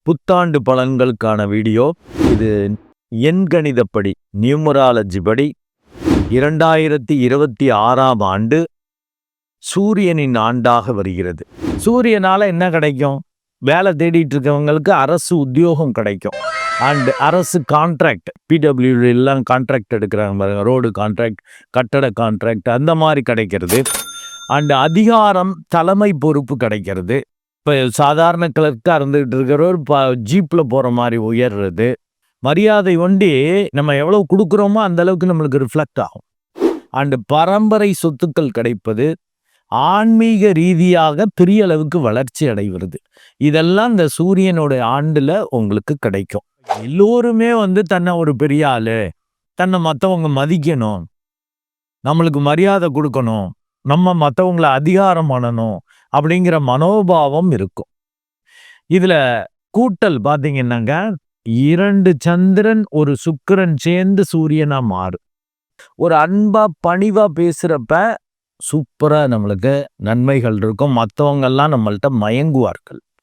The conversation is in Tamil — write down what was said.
புத்தாண்டு பலன்களுக்கான வீடியோ இது. எண்கணிதப்படி நியூமராலஜி படி 2026ஆம் ஆண்டு சூரியனின் ஆண்டாக வருகிறது. சூரியனால என்ன கிடைக்கும்? வேலை தேடிட்டு இருக்கவங்களுக்கு அரசு உத்தியோகம் கிடைக்கும். அண்ட் அரசு கான்ட்ராக்ட், பிடபிள்யூ எல்லாம் கான்ட்ராக்ட் எடுக்கிறாங்க பாருங்க, ரோடு கான்ட்ராக்ட், கட்டட கான்ட்ராக்ட், அந்த மாதிரி கிடைக்கிறது. அண்ட் அதிகாரம், தலைமை பொறுப்பு கிடைக்கிறது. இப்போ சாதாரண கிளர்க்காக இருந்துகிட்டு இருக்கிறவர் ஜீப்பில் போகிற மாதிரி உயர்றது. மரியாதை ஒண்டி நம்ம எவ்வளோ கொடுக்குறோமோ அந்த அளவுக்கு நம்மளுக்கு ரிஃப்ளெக்ட் ஆகும். அண்டு பரம்பரை சொத்துக்கள் கிடைப்பது, ஆன்மீக ரீதியாக பெரிய அளவுக்கு வளர்ச்சி அடைவது, இதெல்லாம் இந்த சூரியனோட ஆண்டுல உங்களுக்கு கிடைக்கும். எல்லோருமே தன்னை ஒரு பெரிய ஆளு, தன்னை மற்றவங்க மதிக்கணும், நம்மளுக்கு மரியாதை கொடுக்கணும், நம்ம மற்றவங்களை அதிகாரம் பண்ணணும் அப்படிங்கிற மனோபாவம் இருக்கும். இதுல கூட்டல் பார்த்தீங்கன்னாங்க, 2 சந்திரன் ஒரு சுக்கிரன் சேர்ந்து சூரியனா மாறும். ஒரு அன்பா பணிவா பேசுறப்ப சூப்பரா நம்மளுக்கு நன்மைகள் இருக்கும். மற்றவங்க எல்லாம் நம்மள்ட்ட மயங்குவார்கள்.